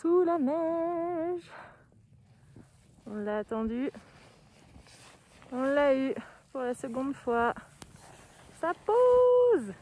sous la neige. On l'a attendu. On l'a eu pour la seconde fois. Ça pose!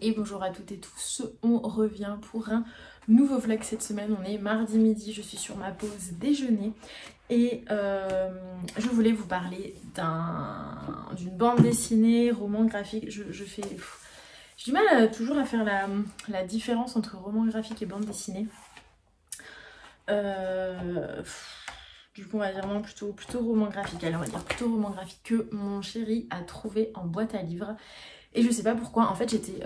Et bonjour à toutes et tous, on revient pour un nouveau vlog cette semaine. On est mardi midi, je suis sur ma pause déjeuner et je voulais vous parler d'une bande dessinée, roman graphique. J'ai du mal toujours à faire la différence entre roman graphique et bande dessinée. Du coup on va dire non, plutôt roman graphique. Alors on va dire plutôt roman graphique que mon chéri a trouvé en boîte à livres. Et je sais pas pourquoi, en fait j'étais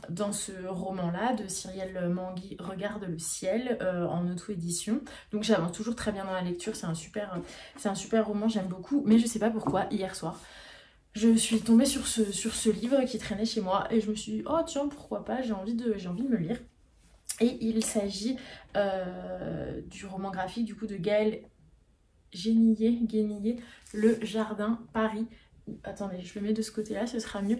dans ce roman-là de Cyrielle Mangui, Regarde le ciel, en auto-édition. Donc j'avance toujours très bien dans la lecture, c'est un super roman, j'aime beaucoup. Mais je sais pas pourquoi, hier soir, je suis tombée sur ce livre qui traînait chez moi. Et je me suis dit, oh tiens, pourquoi pas, j'ai envie de me lire. Et il s'agit du roman graphique du coup de Gaëlle Guénillet, Le Jardin, Paris. Attendez, je le mets de ce côté-là, ce sera mieux.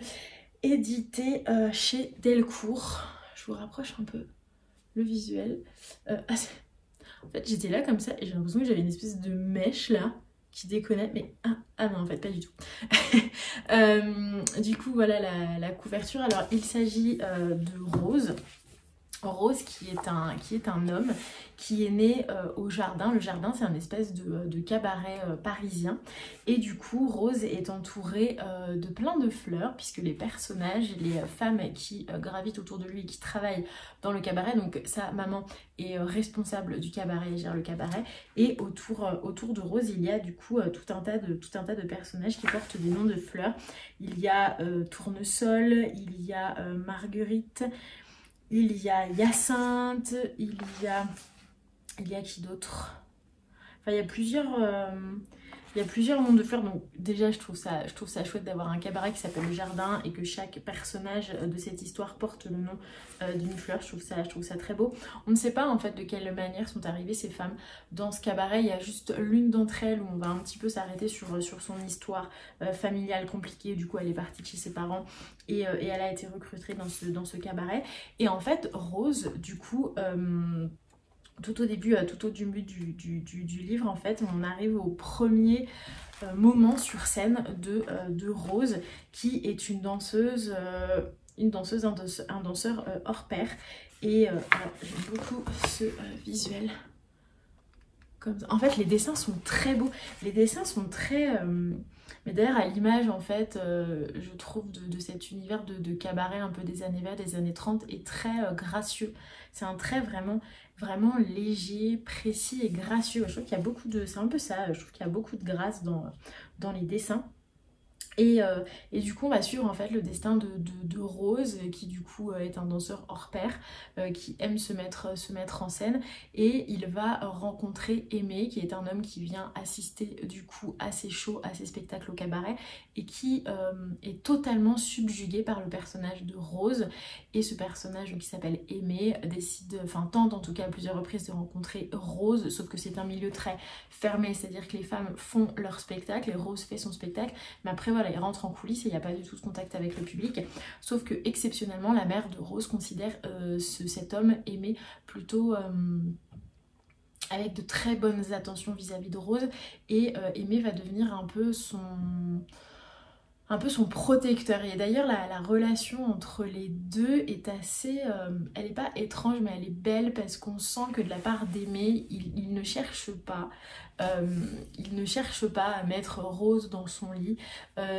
Édité chez Delcourt. Je vous rapproche un peu le visuel. En fait j'étais là comme ça et j'ai l'impression que j'avais une espèce de mèche là qui déconnait, mais ah non en fait pas du tout. Du coup voilà la couverture. Alors il s'agit de Rose. Rose qui est un homme qui est né au Jardin. Le Jardin c'est un espèce de cabaret parisien et du coup Rose est entouré de plein de fleurs puisque les personnages, les femmes qui gravitent autour de lui et qui travaillent dans le cabaret, donc sa maman est responsable du cabaret, elle gère le cabaret, et autour de Rose il y a du coup tout un tas de personnages qui portent des noms de fleurs. Il y a Tournesol, il y a Marguerite, il y a Hyacinthe, il y a qui d'autre? Enfin, il y a plusieurs noms de fleurs. Donc déjà, je trouve ça chouette d'avoir un cabaret qui s'appelle Le Jardin et que chaque personnage de cette histoire porte le nom d'une fleur. Je trouve ça très beau. On ne sait pas en fait de quelle manière sont arrivées ces femmes dans ce cabaret. Il y a juste l'une d'entre elles où on va un petit peu s'arrêter sur son histoire familiale compliquée. Du coup, elle est partie de chez ses parents et elle a été recrutée dans ce cabaret. Et en fait, Rose, du coup... tout au début, tout au début du livre, en fait, on arrive au premier moment sur scène de Rose, qui est un danseur hors pair. Et alors, j'aime beaucoup ce visuel. Comme ça. En fait, les dessins sont très beaux. Les dessins sont très... Mais d'ailleurs, à l'image, en fait, je trouve de cet univers de cabaret un peu des années 20, des années 30, est très gracieux. C'est un trait vraiment léger, précis et gracieux. Je trouve qu'il y a beaucoup de... C'est un peu ça, je trouve qu'il y a beaucoup de grâce dans les dessins. Et du coup on va suivre en fait le destin de Rose qui du coup est un danseur hors pair qui aime se mettre en scène, et il va rencontrer Aimé qui est un homme qui vient assister du coup à ses shows, à ses spectacles au cabaret, et qui est totalement subjugué par le personnage de Rose. Et ce personnage qui s'appelle Aimé tente en tout cas à plusieurs reprises de rencontrer Rose, sauf que c'est un milieu très fermé, c'est-à-dire que les femmes font leur spectacle et Rose fait son spectacle, mais après voilà, il rentre en coulisses et il n'y a pas du tout de contact avec le public. Sauf que exceptionnellement la mère de Rose considère cet homme Aimé plutôt avec de très bonnes attentions vis-à-vis de Rose, et Aimé va devenir un peu son protecteur. Et d'ailleurs la relation entre les deux est assez... elle n'est pas étrange mais elle est belle, parce qu'on sent que de la part d'Aimé, il ne cherche pas. Il ne cherche pas à mettre Rose dans son lit,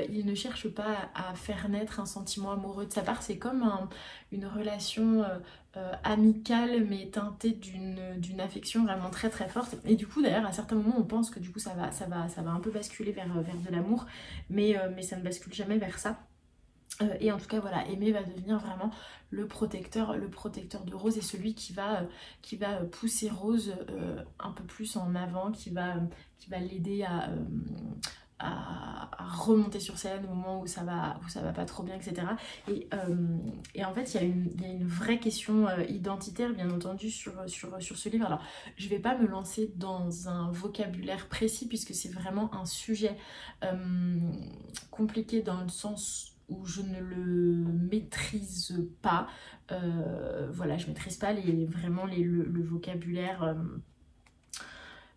il ne cherche pas à faire naître un sentiment amoureux de sa part. C'est comme une relation amicale mais teintée d'une affection vraiment très très forte. Et du coup d'ailleurs à certains moments on pense que du coup ça va un peu basculer vers de l'amour, mais ça ne bascule jamais vers ça. Et en tout cas voilà, Aimé va devenir vraiment le protecteur de Rose, et celui qui va pousser Rose un peu plus en avant, qui va l'aider à remonter sur scène au moment où ça va pas trop bien, etc. Et en fait, il y a une vraie question identitaire, bien entendu, sur ce livre. Alors, je vais pas me lancer dans un vocabulaire précis, puisque c'est vraiment un sujet compliqué dans le sens où je ne le maîtrise pas. Voilà, je maîtrise pas vraiment le vocabulaire...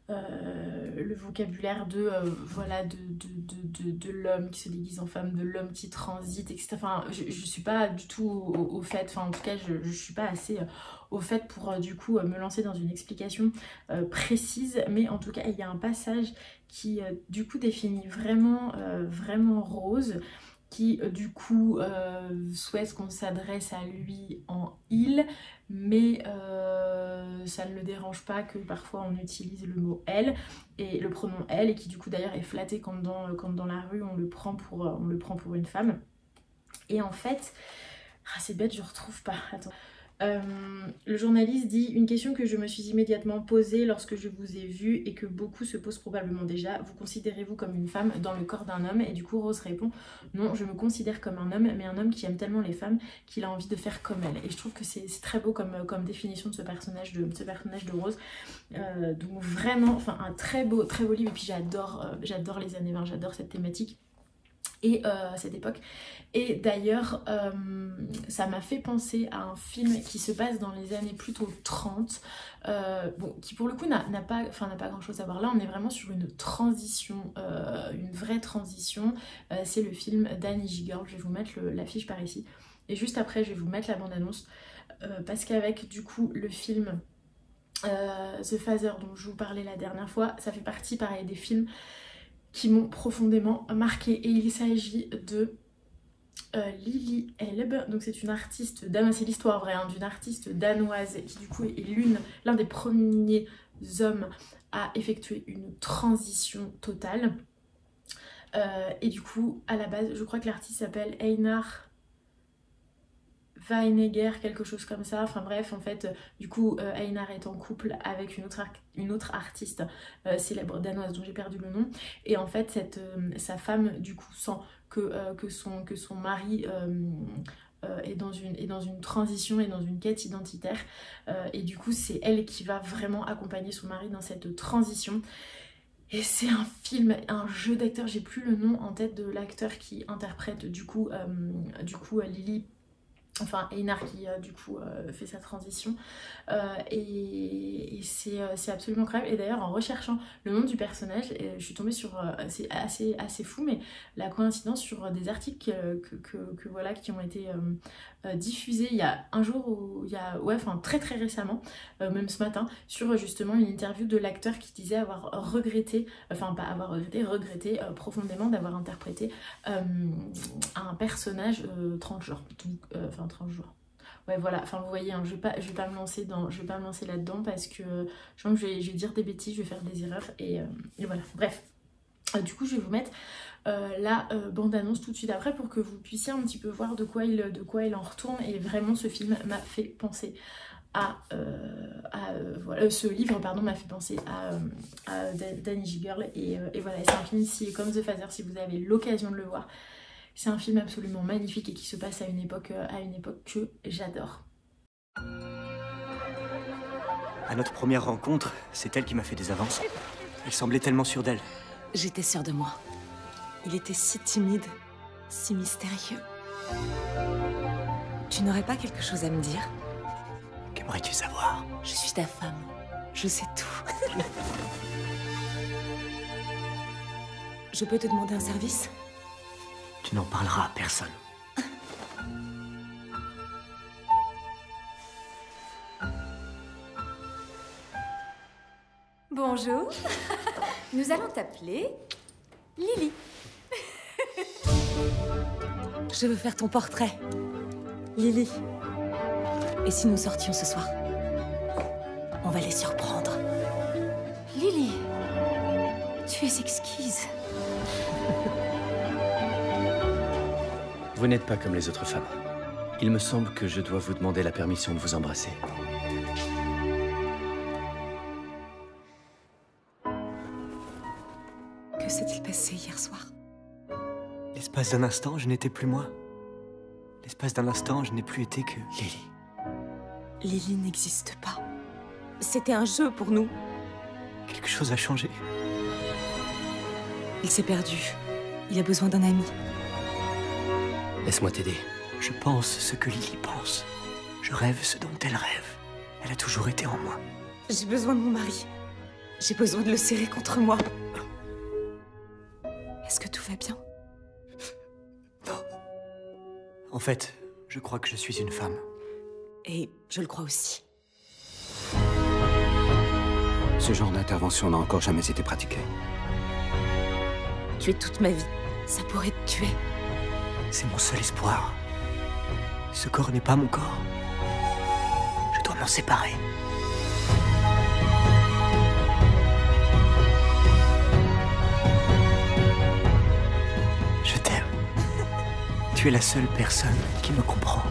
le vocabulaire voilà, de l'homme qui se déguise en femme, de l'homme qui transite, etc. Enfin, je suis pas du tout au fait, enfin en tout cas je suis pas assez au fait pour du coup me lancer dans une explication précise, mais en tout cas il y a un passage qui du coup définit vraiment Rose, qui du coup souhaite qu'on s'adresse à lui en il, mais ça ne le dérange pas que parfois on utilise le mot elle et le pronom elle, et qui du coup d'ailleurs est flatté quand dans la rue on le prend pour une femme. Et en fait, c'est bête, je retrouve pas, attends. Le journaliste dit: une question que je me suis immédiatement posée lorsque je vous ai vu et que beaucoup se posent probablement déjà, vous considérez-vous comme une femme dans le corps d'un homme? Et du coup Rose répond: non, je me considère comme un homme, mais un homme qui aime tellement les femmes qu'il a envie de faire comme elle. Et je trouve que c'est très beau comme définition de ce personnage de Rose. Donc vraiment, enfin un très beau livre, et puis j'adore les années 20, j'adore cette thématique et cette époque. Et d'ailleurs ça m'a fait penser à un film qui se passe dans les années plutôt 30, bon, qui pour le coup n'a pas grand chose à voir. Là on est vraiment sur une transition, une vraie transition. C'est le film d'Annie Girl. Je vais vous mettre l'affiche par ici, et juste après je vais vous mettre la bande annonce, parce qu'avec du coup le film The Father dont je vous parlais la dernière fois, ça fait partie pareil des films qui m'ont profondément marqué. Et il s'agit de Lily Elbe. Donc c'est une artiste, c'est l'histoire vraie hein, d'une artiste danoise qui du coup est l'un des premiers hommes à effectuer une transition totale. Et du coup à la base je crois que l'artiste s'appelle Einar Weinegger, quelque chose comme ça. Enfin bref, en fait, du coup, Einar est en couple avec une autre artiste célèbre danoise dont j'ai perdu le nom. Et en fait, sa femme, du coup, sent que son mari est dans une transition et dans une quête identitaire. Et du coup, c'est elle qui va vraiment accompagner son mari dans cette transition. Et c'est un film, un jeu d'acteurs. J'ai plus le nom en tête de l'acteur qui interprète du coup Lily. Enfin, Einar qui du coup fait sa transition, et c'est absolument incroyable. Et d'ailleurs en recherchant le nom du personnage, je suis tombée sur, c'est assez fou, mais la coïncidence sur des articles voilà, qui ont été diffusés il y a un jour, très récemment, même ce matin, sur justement une interview de l'acteur qui disait avoir regretté, regretté profondément d'avoir interprété un personnage transgenre. Donc, transgenre. Ouais voilà, enfin vous voyez, hein, je vais pas me lancer là-dedans parce que je pense que je vais dire des bêtises, je vais faire des erreurs et voilà. Bref, du coup je vais vous mettre la bande-annonce tout de suite après pour que vous puissiez un petit peu voir de quoi il en retourne. Et vraiment ce film m'a fait penser voilà, ce livre pardon m'a fait penser à Danish Girl, et voilà, c'est un film comme The Father, si vous avez l'occasion de le voir. C'est un film absolument magnifique et qui se passe à une époque que j'adore. À notre première rencontre, c'est elle qui m'a fait des avances. Elle semblait tellement sûre d'elle. J'étais sûre de moi. Il était si timide, si mystérieux. Tu n'aurais pas quelque chose à me dire? Qu'aimerais-tu savoir? Je suis ta femme. Je sais tout. Je peux te demander un service? Tu n'en parleras à personne. Bonjour. Nous allons t'appeler Lily. Je veux faire ton portrait, Lily. Et si nous sortions ce soir? On va les surprendre. Lily, tu es exquise. Vous n'êtes pas comme les autres femmes. Il me semble que je dois vous demander la permission de vous embrasser. Que s'est-il passé hier soir? L'espace d'un instant, je n'étais plus moi. L'espace d'un instant, je n'ai plus été que Lily. Lily n'existe pas. C'était un jeu pour nous. Quelque chose a changé. Il s'est perdu. Il a besoin d'un ami. Laisse-moi t'aider. Je pense ce que Lily pense. Je rêve ce dont elle rêve. Elle a toujours été en moi. J'ai besoin de mon mari. J'ai besoin de le serrer contre moi. Est-ce que tout va bien? Non. En fait, je crois que je suis une femme. Et je le crois aussi. Ce genre d'intervention n'a encore jamais été pratiqué. Tu es toute ma vie. Ça pourrait te tuer. C'est mon seul espoir. Ce corps n'est pas mon corps. Je dois m'en séparer. Je t'aime. Tu es la seule personne qui me comprend.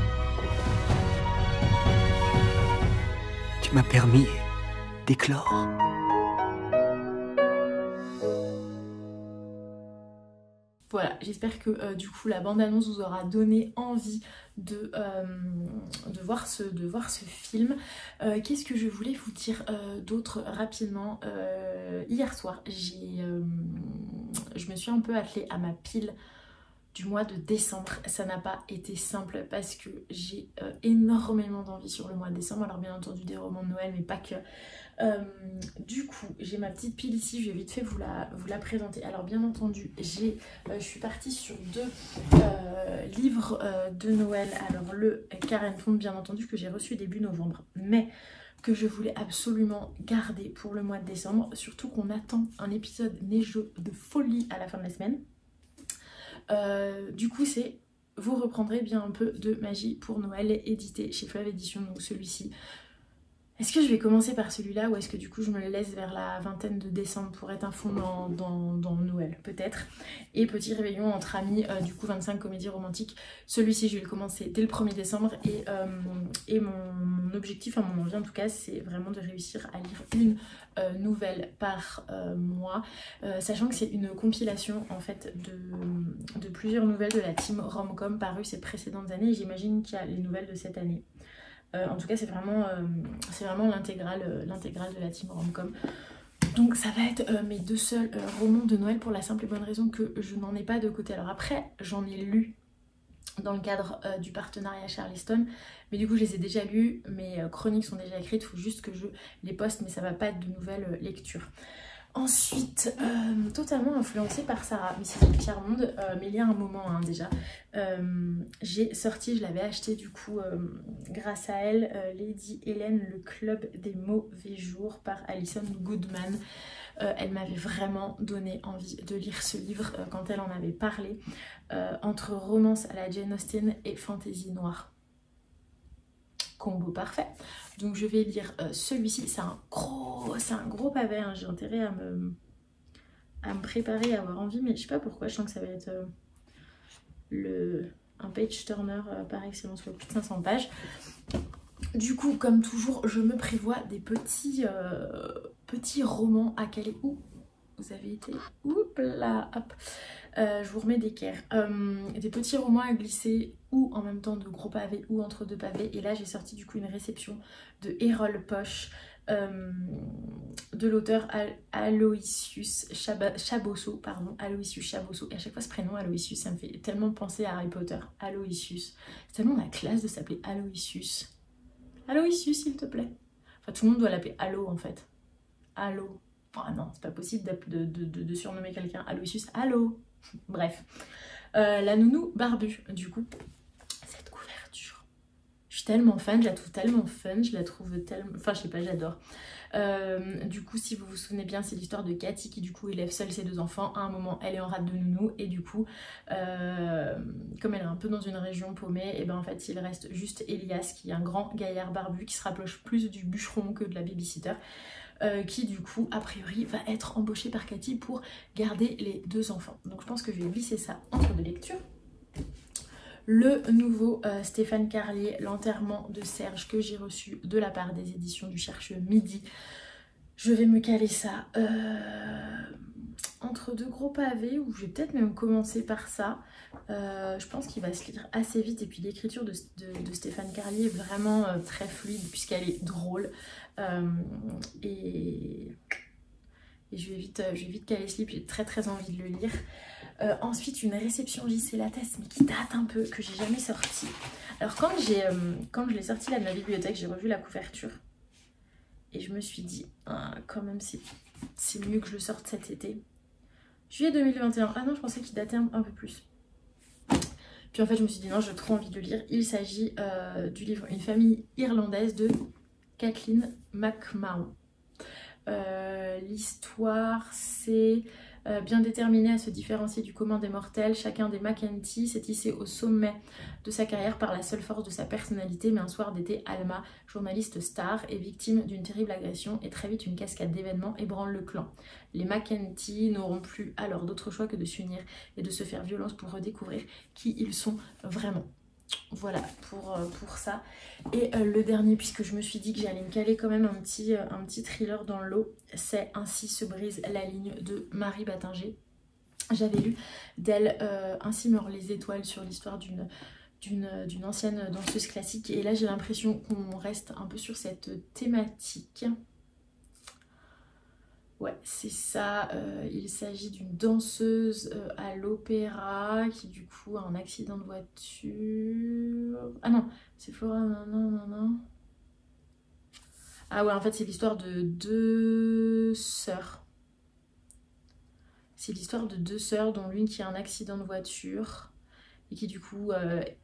Tu m'as permis d'éclore. Voilà, j'espère que du coup la bande-annonce vous aura donné envie de voir ce film. Qu'est-ce que je voulais vous dire d'autre rapidement? Hier soir, je me suis un peu attelée à ma pile du mois de décembre. Ça n'a pas été simple parce que j'ai énormément d'envie sur le mois de décembre. Alors bien entendu des romans de Noël, mais pas que. Du coup, j'ai ma petite pile ici, je vais vite fait vous la présenter. Alors bien entendu, je suis partie sur 2 livres de Noël. Alors le Karen Pond, bien entendu, que j'ai reçu début novembre, mais que je voulais absolument garder pour le mois de décembre, surtout qu'on attend un épisode neigeux de folie à la fin de la semaine. Du coup c'est vous reprendrez bien un peu de magie pour Noël, édité chez Fleuve Édition. Donc celui-ci, est-ce que je vais commencer par celui-là ou est-ce que du coup je me le laisse vers la vingtaine de décembre pour être un fond dans Noël peut-être. Et Petit Réveillon entre amis, du coup 25 comédies romantiques. Celui-ci je vais le commencer dès le 1er décembre et mon objectif, mon envie en tout cas, c'est vraiment de réussir à lire une nouvelle par mois, sachant que c'est une compilation en fait de plusieurs nouvelles de la team Romcom parues ces précédentes années, et j'imagine qu'il y a les nouvelles de cette année. En tout cas c'est vraiment l'intégrale de la team Romcom. Donc ça va être mes 2 seuls romans de Noël, pour la simple et bonne raison que je n'en ai pas de côté. Alors après j'en ai lu dans le cadre du partenariat Charleston, mais du coup je les ai déjà lus, mes chroniques sont déjà écrites, il faut juste que je les poste, mais ça va pas être de nouvelles lectures. Ensuite, totalement influencée par Sarah, mais c'est Pierre Monde, mais il y a un moment déjà, j'ai sorti, je l'avais acheté du coup grâce à elle, Lady Hélène, le club des mauvais jours par Alison Goodman. Elle m'avait vraiment donné envie de lire ce livre quand elle en avait parlé, entre romance à la Jane Austen et fantasy noire. Combo parfait. Donc je vais lire celui-ci. C'est un gros pavé, hein. J'ai intérêt à me préparer, à avoir envie, mais je sais pas pourquoi, je sens que ça va être un page turner par excellence, plus de 500 pages. Du coup, comme toujours, je me prévois des petits romans à caler. Ouh, vous avez été... Oups là, hop. Je vous remets d'équerre. Des petits romans à glisser ou en même temps de gros pavés ou entre 2 pavés. Et là, j'ai sorti du coup une réception de Errol Poche, de l'auteur Aloysius Chabosso, Aloysius Chabosso. Et à chaque fois ce prénom Aloysius, ça me fait tellement penser à Harry Potter. Aloysius, c'est tellement la classe de s'appeler Aloysius. Aloysius, s'il te plaît. Enfin, tout le monde doit l'appeler Allo en fait. Allo. Ah non, c'est pas possible de surnommer quelqu'un Aloysius. Allo. Bref. La nounou barbue, du coup. Cette couverture. Je suis tellement fan, je la trouve tellement fun, je la trouve tellement... Enfin, je sais pas, j'adore. Du coup, si vous vous souvenez bien, c'est l'histoire de Cathy qui du coup élève seule ses 2 enfants. À un moment, elle est en rate de nounou et du coup, comme elle est un peu dans une région paumée, et ben en fait, il reste juste Elias qui est un grand gaillard barbu qui se rapproche plus du bûcheron que de la babysitter. Qui du coup a priori va être embauché par Cathy pour garder les 2 enfants. Donc je pense que je vais glisser ça entre 2 lectures. Le nouveau Stéphane Carlier, L'enterrement de Serge, que j'ai reçu de la part des éditions du Cherche Midi. Je vais me caler ça entre deux gros pavés où je vais peut-être même commencer par ça. Je pense qu'il va se lire assez vite et puis l'écriture de Stéphane Carlier est vraiment très fluide puisqu'elle est drôle. Et je vais vite caler ce livre, j'ai très envie de le lire. Ensuite, une réception JC Lattès, mais qui date un peu, que j'ai jamais sortie. Alors quand je l'ai sortie là de ma bibliothèque, j'ai revu la couverture et je me suis dit, ah, quand même c'est mieux que je le sorte cet été. Juillet 2021, ah non, je pensais qu'il datait un peu plus. Puis en fait, je me suis dit non, j'ai trop envie de le lire. Il s'agit du livre Une famille irlandaise de Kathleen McMahon. L'histoire, c'est bien déterminé à se différencier du commun des mortels. Chacun des Mackenty s'est hissé au sommet de sa carrière par la seule force de sa personnalité. Mais un soir d'été, Alma, journaliste star, est victime d'une terrible agression et très vite une cascade d'événements ébranle le clan. Les Mackenty n'auront plus alors d'autre choix que de s'unir et de se faire violence pour redécouvrir qui ils sont vraiment. Voilà pour ça. Et le dernier, puisque je me suis dit que j'allais me caler quand même un petit thriller dans l'eau, c'est Ainsi se brise la ligne de Marie Battinger. J'avais lu d'elle Ainsi meurent les étoiles sur l'histoire d'une ancienne danseuse classique. Et là j'ai l'impression qu'on reste un peu sur cette thématique. Ouais, c'est ça. Il s'agit d'une danseuse à l'opéra qui du coup a un accident de voiture. Ah non, c'est Flora, non. Ah ouais, en fait c'est l'histoire de deux sœurs. C'est l'histoire de deux sœurs dont l'une qui a un accident de voiture et qui du coup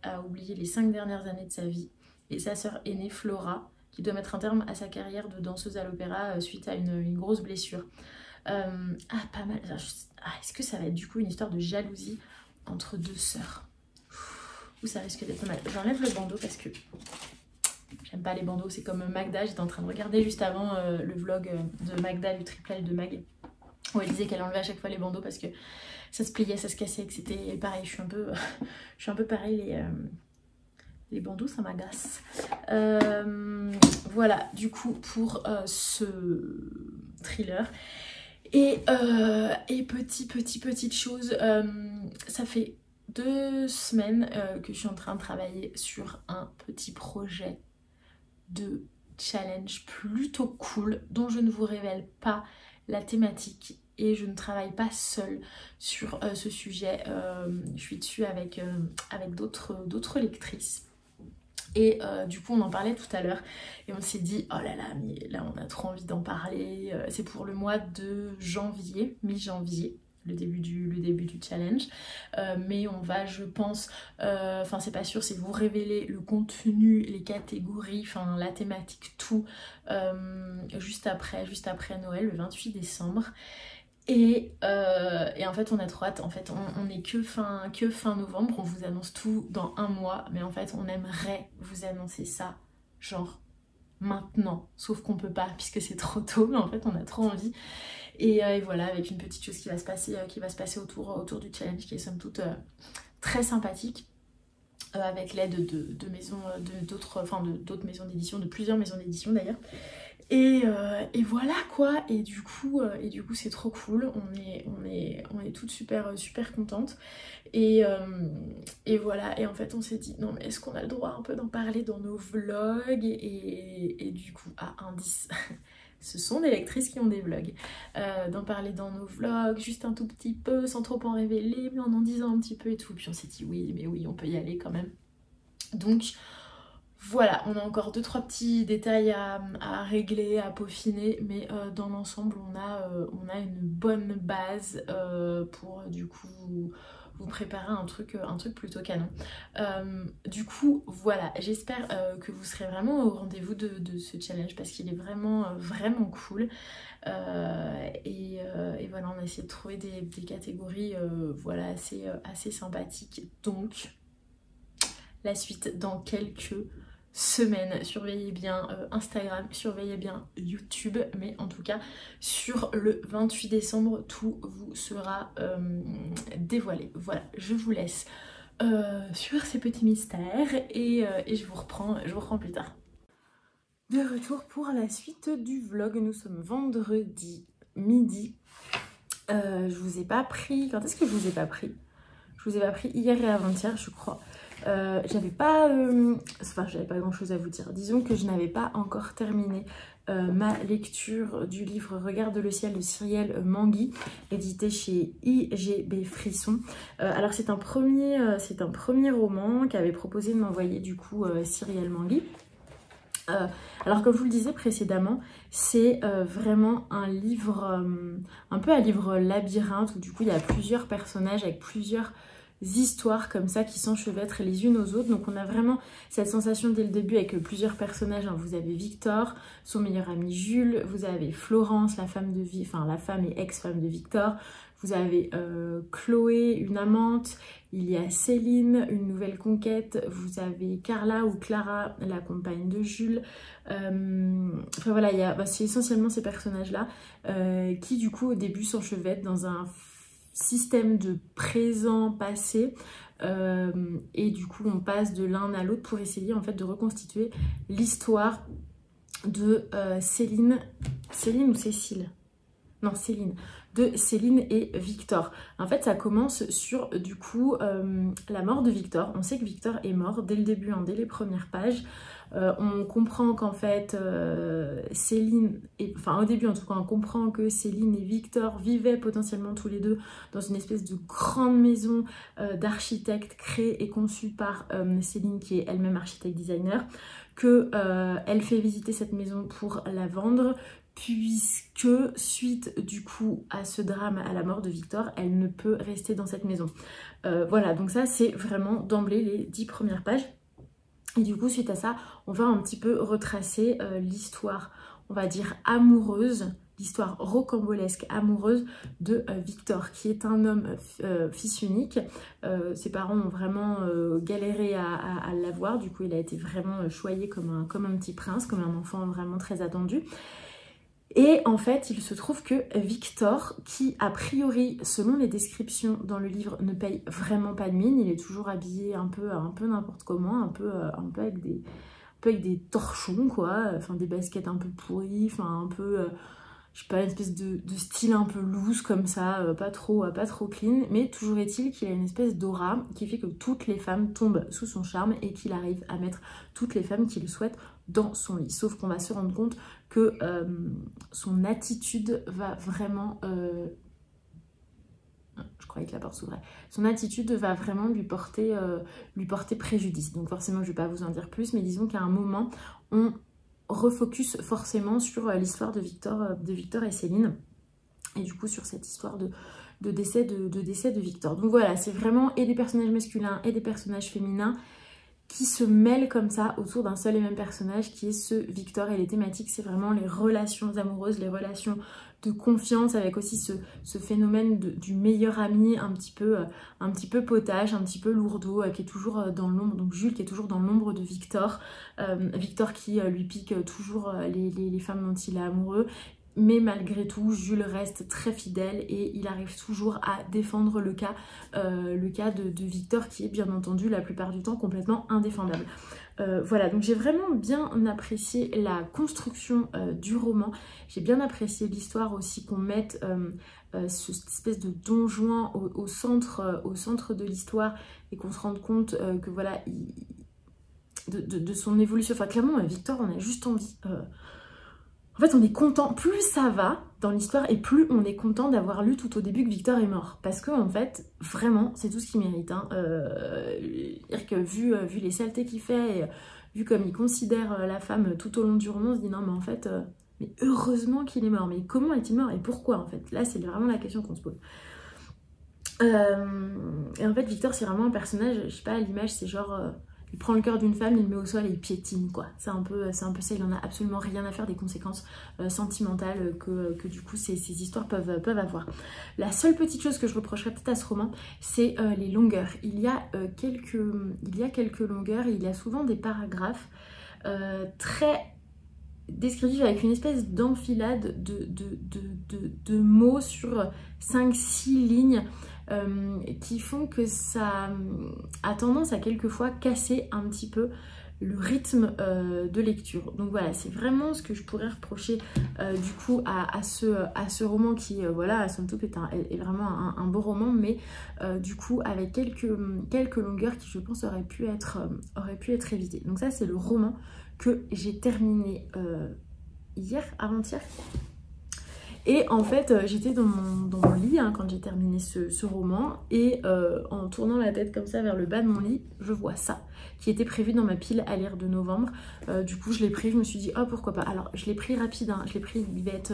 a oublié les 5 dernières années de sa vie. Et sa sœur aînée Flora, qui doit mettre un terme à sa carrière de danseuse à l'opéra suite à une grosse blessure. Pas mal. Est-ce que ça va être du coup une histoire de jalousie entre deux sœurs? Ou ça risque d'être pas mal. J'enlève le bandeau parce que j'aime pas les bandeaux. C'est comme Magda, j'étais en train de regarder juste avant le vlog de Magda, du triple L de Mag, où elle disait qu'elle enlevait à chaque fois les bandeaux parce que ça se pliait, ça se cassait, que c'était pareil. Je suis un peu pareil, les bandeaux ça m'agace. Voilà du coup pour ce thriller. Et petite chose, ça fait 2 semaines que je suis en train de travailler sur un petit projet de challenge plutôt cool dont je ne vous révèle pas la thématique. Et je ne travaille pas seule sur ce sujet, je suis dessus avec d'autres lectrices. Et du coup on en parlait tout à l'heure et on s'est dit oh là là, mais là on a trop envie d'en parler. C'est pour le mois de janvier, mi-janvier, le début du challenge, mais on va, je pense, enfin c'est pas sûr, c'est vous révéler le contenu, les catégories, enfin la thématique, tout juste après Noël, le 28 décembre. Et en fait on a trop hâte, en fait on est que fin novembre, on vous annonce tout dans 1 mois, mais en fait on aimerait vous annoncer ça genre maintenant, sauf qu'on peut pas puisque c'est trop tôt, mais en fait on a trop envie. Et voilà, avec une petite chose qui va se passer autour du challenge qui est somme toute très sympathique, avec l'aide de maisons, d'autres maisons d'édition, de plusieurs maisons d'édition d'ailleurs. Et voilà quoi, et du coup c'est trop cool, on est toutes super contentes. Et voilà, et en fait on s'est dit non mais est-ce qu'on a le droit un peu d'en parler dans nos vlogs, et du coup indice ce sont des lectrices qui ont des vlogs, d'en parler dans nos vlogs juste un tout petit peu sans trop en révéler mais en disant un petit peu et tout. Puis on s'est dit oui on peut y aller quand même. Donc voilà, on a encore 2-3 petits détails à régler, à peaufiner, mais dans l'ensemble on a une bonne base pour du coup vous préparer un truc plutôt canon. Du coup voilà, j'espère que vous serez vraiment au rendez-vous de ce challenge parce qu'il est vraiment cool. Et voilà, on a essayé de trouver des catégories voilà, assez sympathiques. Donc la suite dans quelques semaine. Surveillez bien Instagram, surveillez bien YouTube, mais en tout cas sur le 28 décembre tout vous sera dévoilé. Voilà, je vous laisse sur ces petits mystères et je vous reprends plus tard. De retour pour la suite du vlog, nous sommes vendredi midi. Je vous ai pas pris... Quand est-ce que je vous ai pas pris? Je vous ai pas pris hier et avant-hier, je crois. J'avais pas... Enfin, j'avais pas grand-chose à vous dire. Disons que je n'avais pas encore terminé ma lecture du livre Regarde le ciel de Cyrielle Manguy, édité chez IGB Frisson. Alors c'est un premier roman qu'avait proposé de m'envoyer du coup Cyrielle Manguy. Alors comme je vous le disais précédemment, c'est vraiment un livre, un peu un livre labyrinthe où du coup il y a plusieurs personnages avec plusieurs histoires comme ça qui s'enchevêtrent les unes aux autres. Donc on a vraiment cette sensation dès le début avec plusieurs personnages. Hein. Vous avez Victor, son meilleur ami Jules, vous avez Florence, la femme et ex-femme de Victor, vous avez Chloé, une amante, il y a Céline, une nouvelle conquête, vous avez Carla ou Clara, la compagne de Jules. Enfin voilà, c'est essentiellement ces personnages-là qui du coup au début s'enchevêtrent dans un système de présent, passé, et du coup on passe de l'un à l'autre pour essayer en fait de reconstituer l'histoire de Céline ou Cécile? Non, Céline. De Céline et Victor. En fait, ça commence sur, du coup, la mort de Victor. On sait que Victor est mort dès le début, hein, dès les premières pages. On comprend qu'en fait, Céline, au début en tout cas, on comprend que Céline et Victor vivaient potentiellement tous les deux dans une espèce de grande maison d'architecte créée et conçue par Céline, qui est elle-même architecte designer, qu'elle fait visiter cette maison pour la vendre, puisque suite du coup à ce drame, à la mort de Victor, elle ne peut rester dans cette maison. Voilà, donc ça c'est vraiment d'emblée les 10 premières pages. Et du coup suite à ça, on va un petit peu retracer l'histoire, on va dire amoureuse, l'histoire rocambolesque amoureuse de Victor, qui est un homme fils unique. Ses parents ont vraiment galéré à l'avoir, du coup il a été vraiment choyé comme un petit prince, comme un enfant vraiment très attendu. Et en fait, il se trouve que Victor, qui a priori, selon les descriptions dans le livre, ne paye vraiment pas de mine, il est toujours habillé un peu n'importe comment, un peu avec des torchons, quoi, enfin des baskets un peu pourries, enfin un peu, je sais pas, une espèce de style un peu loose comme ça, pas trop clean, mais toujours est-il qu'il a une espèce d'aura qui fait que toutes les femmes tombent sous son charme et qu'il arrive à mettre toutes les femmes qu'il souhaite dans son lit. Sauf qu'on va se rendre compte que son attitude va vraiment... je croyais que la porte s'ouvrait. Son attitude va vraiment lui porter préjudice. Donc forcément, je ne vais pas vous en dire plus, mais disons qu'à un moment, on refocus forcément sur l'histoire de Victor et Céline. Et du coup, sur cette histoire de décès de Victor. Donc voilà, c'est vraiment et des personnages masculins et des personnages féminins qui se mêlent comme ça autour d'un seul et même personnage qui est ce Victor. Et les thématiques, c'est vraiment les relations amoureuses, les relations de confiance, avec aussi ce phénomène du meilleur ami un petit peu potage, un petit peu lourdeau, qui est toujours dans l'ombre. Donc Jules qui est toujours dans l'ombre de Victor, Victor qui lui pique toujours les femmes dont il est amoureux. Mais malgré tout, Jules reste très fidèle et il arrive toujours à défendre le cas de Victor, qui est bien entendu la plupart du temps complètement indéfendable. Voilà, donc j'ai vraiment bien apprécié la construction du roman. J'ai bien apprécié l'histoire aussi, qu'on mette cette espèce de Don Juan au centre de l'histoire et qu'on se rende compte que voilà, de son évolution. Enfin clairement, Victor, on a juste envie... En fait, on est content, plus ça va dans l'histoire et plus on est content d'avoir lu tout au début que Victor est mort. Parce que, en fait, vraiment, c'est tout ce qu'il mérite. Hein. C'est-à-dire que vu les saletés qu'il fait, et vu comme il considère la femme tout au long du roman, on se dit non, mais en fait, mais heureusement qu'il est mort. Mais comment est-il mort et pourquoi, en fait? Là, c'est vraiment la question qu'on se pose. Et en fait, Victor, c'est vraiment un personnage, je sais pas, à l'image, c'est genre... il prend le cœur d'une femme, il le met au sol et il piétine, quoi. C'est un peu ça, il en a absolument rien à faire des conséquences sentimentales que du coup ces histoires peuvent avoir. La seule petite chose que je reprocherais peut-être à ce roman, c'est les longueurs. Il y a quelques longueurs et il y a souvent des paragraphes très descriptifs avec une espèce d'enfilade de mots sur 5-6 lignes qui font que ça a tendance à quelquefois casser un petit peu le rythme de lecture. Donc voilà, c'est vraiment ce que je pourrais reprocher du coup à ce roman qui, voilà, somme toute est vraiment un beau roman, mais du coup avec quelques longueurs qui je pense auraient pu être évitées. Donc ça c'est le roman que j'ai terminé hier, avant-hier. Et en fait, j'étais dans mon lit hein, quand j'ai terminé ce roman et en tournant la tête comme ça vers le bas de mon lit, je vois ça qui était prévu dans ma pile à lire de novembre. Du coup, je l'ai pris, je me suis dit, oh pourquoi pas. Alors, je l'ai pris rapide, hein. Je l'ai pris, il va être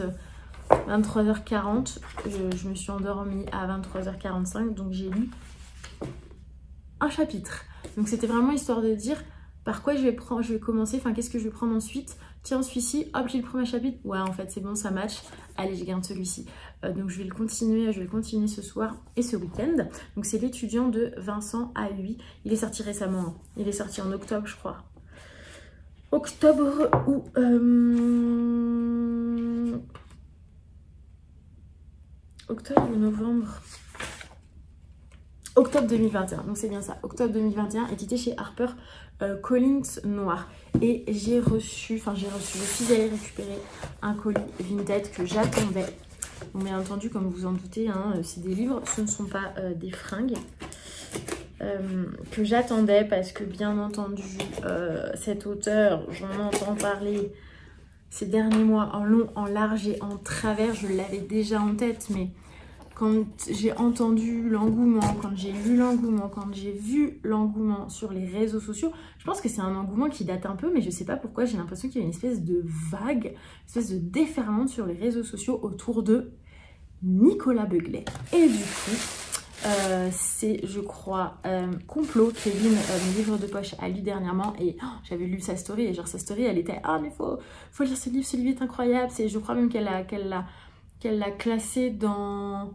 23h40. Je me suis endormie à 23h45, donc j'ai lu un chapitre. Donc, c'était vraiment histoire de dire par quoi je vais commencer, enfin, qu'est-ce que je vais prendre ensuite. Tiens, celui-ci, hop, j'ai le premier chapitre. Ouais, en fait, c'est bon, ça match. Allez, je garde celui-ci. Donc, je vais continuer ce soir et ce week-end. Donc, c'est L'étudiant de Vincent Ahuy. Il est sorti récemment. Hein. Il est sorti en octobre, je crois. Octobre ou... Octobre ou novembre. Octobre 2021. Donc, c'est bien ça. Octobre 2021, édité chez Harper Collins Noir. Et je suis allée récupérer un colis Vinted que j'attendais. Donc, bien entendu, comme vous en doutez, hein, c'est des livres, ce ne sont pas des fringues. Que j'attendais parce que bien entendu, cet auteur, j'en entends parler ces derniers mois en long, en large et en travers. Je l'avais déjà en tête, mais quand j'ai entendu l'engouement, quand j'ai lu l'engouement, quand j'ai vu l'engouement sur les réseaux sociaux, je pense que c'est un engouement qui date un peu, mais je sais pas pourquoi, j'ai l'impression qu'il y a une espèce de vague, une espèce de déferlement sur les réseaux sociaux autour de Nicolas Beuglet. Et du coup, c'est, je crois, Complot, Kevin, mon livre de poche, a lu dernièrement, et j'avais lu sa story, et genre sa story, elle était « Ah, mais faut lire ce livre est incroyable », je crois même qu'elle l'a classé dans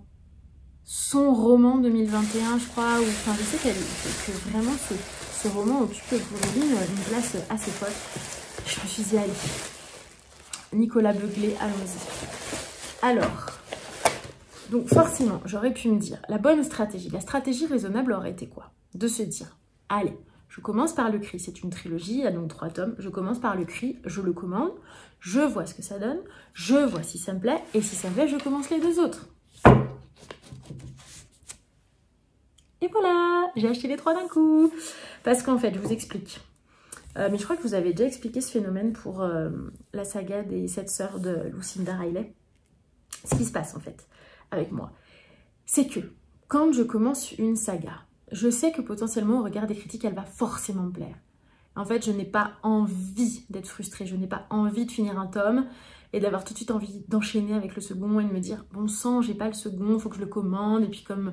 son roman 2021, je crois, ou enfin je sais que vraiment ce roman occupe pour Evelyne une place assez folle. Je me suis dit, allez, Nicolas Beuglet, allons-y. Alors, donc forcément, j'aurais pu me dire, la stratégie raisonnable aurait été quoi? De se dire, allez, je commence par Le Cri, c'est une trilogie, il y a donc 3 tomes, je commence par Le Cri, je le commande, je vois ce que ça donne, je vois si ça me plaît, et si ça me plaît, je commence les 2 autres. Et voilà, j'ai acheté les 3 d'un coup. Parce qu'en fait, je vous explique. Mais je crois que vous avez déjà expliqué ce phénomène pour la saga des 7 sœurs de Lucinda Riley. Ce qui se passe en fait avec moi, c'est que quand je commence une saga, je sais que potentiellement au regard des critiques, elle va forcément me plaire. En fait, je n'ai pas envie d'être frustrée, je n'ai pas envie de finir un tome et d'avoir tout de suite envie d'enchaîner avec le second et de me dire bon sang, j'ai pas le second, faut que je le commande. Et puis comme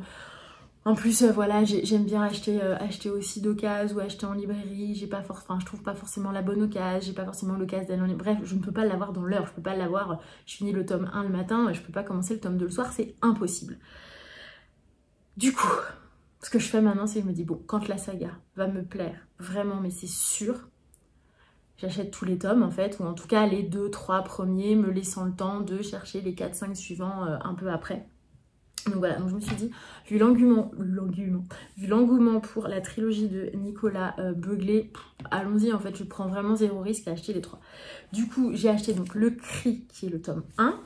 en plus voilà, j'aime bien acheter aussi d'occasion ou acheter en librairie, je trouve pas forcément la bonne occasion, j'ai pas forcément l'occasion d'aller en librairie. Bref, je ne peux pas l'avoir dans l'heure, je peux pas l'avoir, je finis le tome 1 le matin, je peux pas commencer le tome 2 le soir, c'est impossible. Du coup, ce que je fais maintenant, c'est que je me dis, bon, quand la saga va me plaire, vraiment, mais c'est sûr, j'achète tous les tomes, en fait, ou en tout cas les 2-3 premiers, me laissant le temps de chercher les 4-5 suivants un peu après. Donc voilà, donc je me suis dit, vu l'engouement pour la trilogie de Nicolas Beuglet, allons-y, en fait, je prends vraiment 0 risque à acheter les 3. Du coup, j'ai acheté donc Le Cri, qui est le tome 1,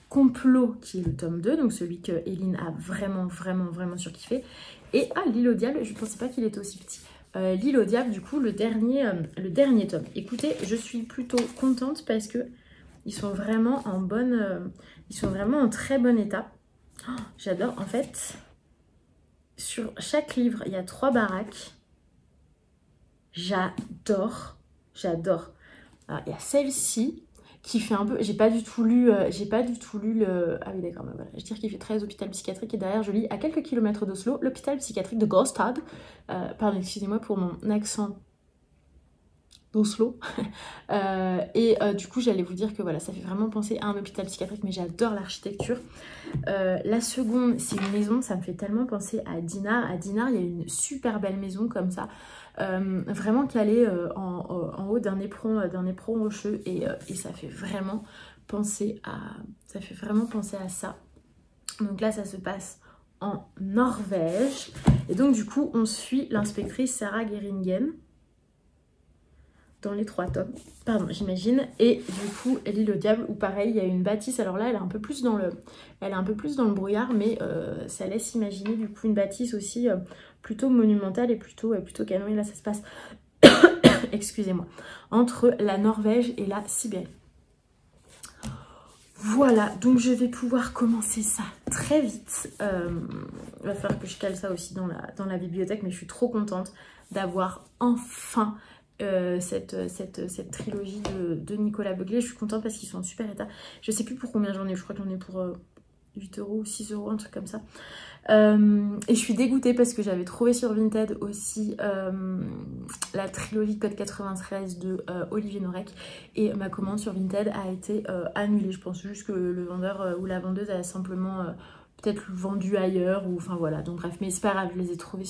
Complot, qui est le tome 2, donc celui que Eline a vraiment surkiffé. Et L'Île au Diable, je ne pensais pas qu'il était aussi petit. L'Île au Diable, du coup, le dernier tome. Écoutez, je suis plutôt contente parce que ils sont vraiment en très bon état. Oh, j'adore, en fait, sur chaque livre, il y a 3 baraques. J'adore. Alors, il y a celle-ci qui fait un peu, j'ai pas du tout lu le, ah oui d'accord, voilà. Je dirais qu'il fait 13 hôpital psychiatrique et derrière je lis à quelques kilomètres d'Oslo, l'hôpital psychiatrique de Gostad. Pardon, excusez-moi pour mon accent d'Oslo. Du coup j'allais vous dire que voilà, ça fait vraiment penser à un hôpital psychiatrique, mais j'adore l'architecture. La seconde, c'est une maison, ça me fait tellement penser à Dinard. À Dinard, il y a une super belle maison comme ça, vraiment calée en haut d'un éperon rocheux, et ça fait vraiment penser à ça. Donc là, ça se passe en Norvège, et donc du coup, on suit l'inspectrice Sarah Geringen. dans les 3 tomes, pardon, j'imagine. Et du coup, L'île au diable, où pareil, il y a une bâtisse. Alors là, elle est un peu plus dans le brouillard, mais ça laisse imaginer du coup une bâtisse aussi plutôt monumentale et plutôt canon. Et là, ça se passe, excusez-moi, entre la Norvège et la Sibérie. Voilà, donc je vais pouvoir commencer ça très vite. Il va falloir que je cale ça aussi dans la bibliothèque, mais je suis trop contente d'avoir enfin cette trilogie de Nicolas Beuglet. Je suis contente parce qu'ils sont en super état. Je sais plus pour combien j'en ai, je crois que j'en ai pour 8 € ou 6 €, un truc comme ça. Et je suis dégoûtée parce que j'avais trouvé sur Vinted aussi la trilogie Code 93 de Olivier Norek, et ma commande sur Vinted a été annulée. Je pense juste que le vendeur ou la vendeuse a simplement peut-être vendu ailleurs, ou enfin voilà, donc bref, mais c'est pas grave, je les ai trouvés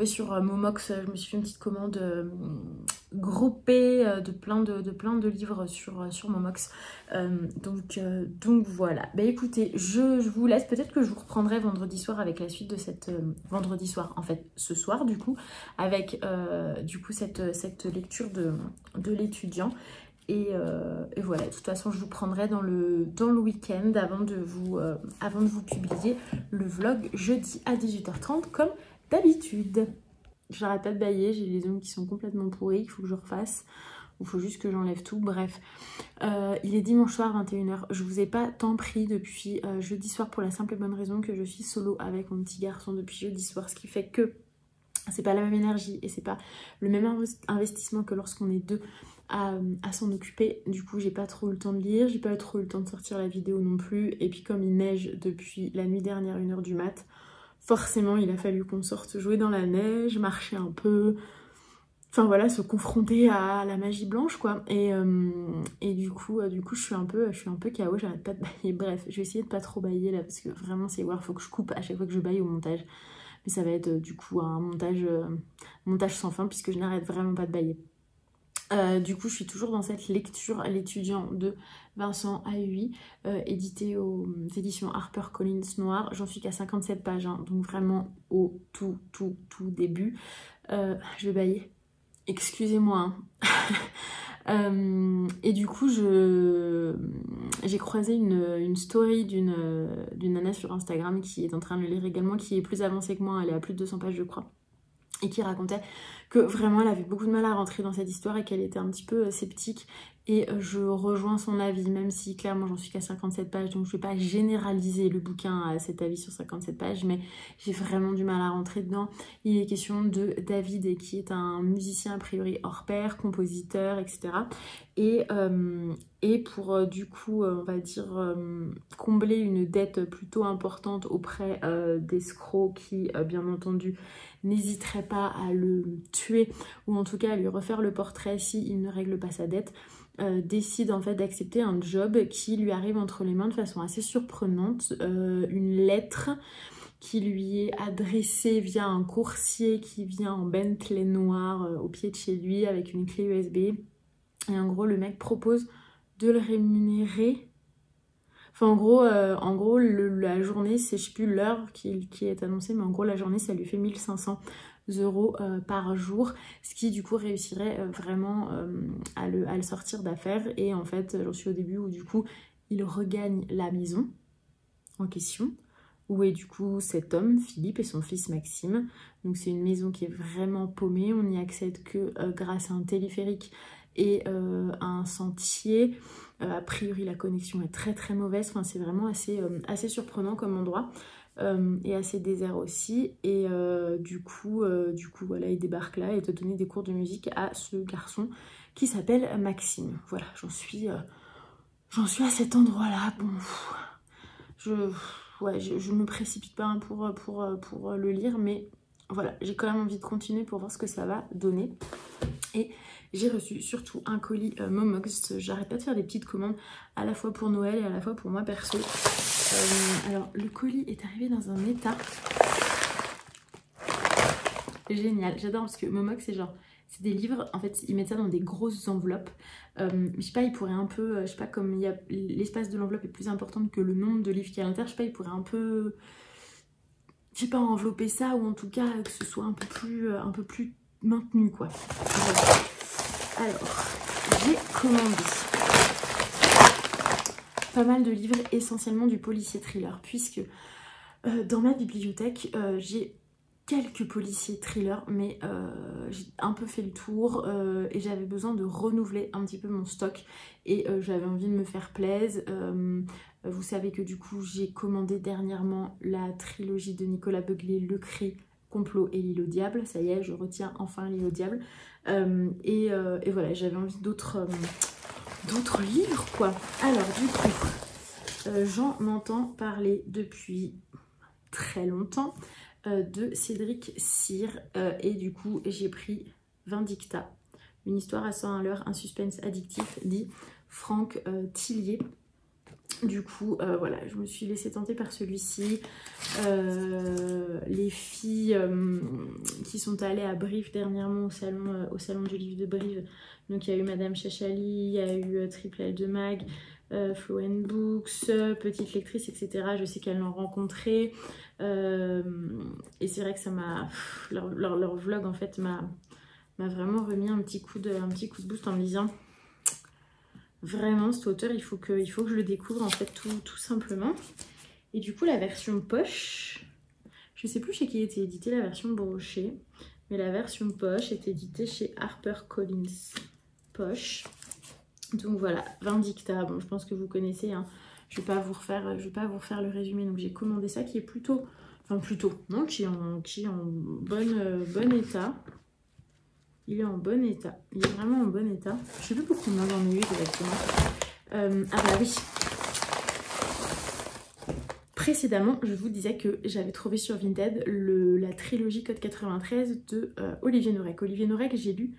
sur Momox. Je me suis fait une petite commande groupée de plein de livres sur Momox. Donc voilà. Bah écoutez, je vous laisse. Peut-être que je vous reprendrai vendredi soir avec la suite de cette... vendredi soir, en fait, ce soir du coup, avec du coup cette lecture de l'étudiant. Et voilà, de toute façon je vous prendrai dans le week-end avant de vous publier le vlog jeudi à 18h30 comme d'habitude. J'arrête pas de bâiller, j'ai les ongles qui sont complètement pourris, il faut que je refasse. Il faut juste que j'enlève tout, bref. Il est dimanche soir, 21h. Je vous ai pas tant pris depuis jeudi soir pour la simple et bonne raison que je suis solo avec mon petit garçon depuis jeudi soir. Ce qui fait que c'est pas la même énergie et c'est pas le même investissement que lorsqu'on est deux à s'en occuper. Du coup, j'ai pas trop eu le temps de lire, j'ai pas trop eu le temps de sortir la vidéo non plus. Et puis comme il neige depuis la nuit dernière, 1h du mat', forcément il a fallu qu'on sorte jouer dans la neige, marcher un peu, enfin voilà, se confronter à la magie blanche quoi. Et du coup je suis un peu KO, j'arrête pas de bailler. Bref, je vais essayer de pas trop bailler là parce que vraiment c'est voir, faut que je coupe à chaque fois que je baille au montage. Mais ça va être du coup un montage sans fin puisque je n'arrête vraiment pas de bailler. Du coup, je suis toujours dans cette lecture L'étudiant de Vincent Ahuy, édité aux éditions HarperCollins Noir. J'en suis qu'à 57 pages, hein, donc vraiment au tout début. Je vais bailler. Excusez-moi. Hein. Et du coup, j'ai croisé une story d'une nana sur Instagram qui est en train de le lire également, qui est plus avancée que moi, elle est à plus de 200 pages je crois, et qui racontait que vraiment elle avait beaucoup de mal à rentrer dans cette histoire et qu'elle était un petit peu sceptique. Et je rejoins son avis, même si clairement j'en suis qu'à 57 pages, donc je vais pas généraliser le bouquin à cet avis sur 57 pages, mais j'ai vraiment du mal à rentrer dedans. Il est question de David, qui est un musicien a priori hors pair, compositeur, etc. Et pour du coup, on va dire, combler une dette plutôt importante auprès d'escrocs qui, bien entendu, n'hésiteraient pas à le tuer, ou en tout cas à lui refaire le portrait s'il ne règle pas sa dette, décide en fait d'accepter un job qui lui arrive entre les mains de façon assez surprenante, une lettre qui lui est adressée via un coursier qui vient en Bentley noir au pied de chez lui avec une clé USB, et en gros le mec propose de le rémunérer. Enfin en gros la journée, c'est, je sais plus l'heure qui est annoncée, mais en gros la journée ça lui fait 1500 € par jour, ce qui du coup réussirait vraiment à le sortir d'affaire. Et en fait j'en suis au début où du coup il regagne la maison en question, où est du coup cet homme Philippe et son fils Maxime. Donc c'est une maison qui est vraiment paumée, on n'y accède que grâce à un téléphérique et un sentier. A priori la connexion est très mauvaise, enfin c'est vraiment assez surprenant comme endroit. Et assez désert aussi. Et du coup voilà, il débarque là et te donner des cours de musique à ce garçon qui s'appelle Maxime. Voilà, j'en suis à cet endroit là. Bon, je me précipite pas hein, pour le lire, mais voilà, j'ai quand même envie de continuer pour voir ce que ça va donner. Et j'ai reçu surtout un colis Momox. J'arrête pas de faire des petites commandes à la fois pour Noël et à la fois pour moi perso. Alors le colis est arrivé dans un état génial, j'adore parce que Momox c'est des livres, en fait ils mettent ça dans des grosses enveloppes. Je sais pas, ils pourraient un peu, je sais pas, comme l'espace de l'enveloppe est plus important que le nombre de livres qu'il y a à l'intérieur, je sais pas, ils pourraient un peu, je sais pas, envelopper ça, ou en tout cas que ce soit un peu plus maintenu quoi. Alors, j'ai commandé pas mal de livres, essentiellement du policier thriller, puisque dans ma bibliothèque, j'ai quelques policiers thrillers, mais j'ai un peu fait le tour et j'avais besoin de renouveler un petit peu mon stock et j'avais envie de me faire plaisir. Vous savez que du coup j'ai commandé dernièrement la trilogie de Nicolas Beuglet, Le Cri, Complot et L'île au diable. Ça y est, je retiens enfin L'île au diable. Et voilà, j'avais envie d'autres livres quoi. Alors du coup, j'en entends parler depuis très longtemps de Cédric Cyr et du coup j'ai pris Vindicta, une histoire à 100 à l'heure, un suspense addictif, dit Franck Tillier. Du coup voilà, je me suis laissée tenter par celui-ci. Les filles qui sont allées à Brive dernièrement au salon du livre de Brive, donc il y a eu Madame Chachali, il y a eu Triple L de Mag, Flow & Books, Petite Lectrice, etc. Je sais qu'elles l'ont rencontré et c'est vrai que ça m'a... Leur vlog en fait m'a vraiment remis un petit coup de boost en me disant vraiment cet auteur il faut que je le découvre en fait tout simplement. Et du coup la version poche, je sais plus chez qui était édité la version brochée, mais la version poche est éditée chez HarperCollins Poche. Donc voilà, Vindicta, bon je pense que vous connaissez, hein. Je vais pas vous refaire le résumé. Donc j'ai commandé ça qui est qui est en bon état. Il est en bon état, il est vraiment en bon état. Je sais plus pour combien j'en ai eu exactement. Ah bah oui. Précédemment, je vous disais que j'avais trouvé sur Vinted la trilogie Code 93 de Olivier Norek. Olivier Norek, j'ai lu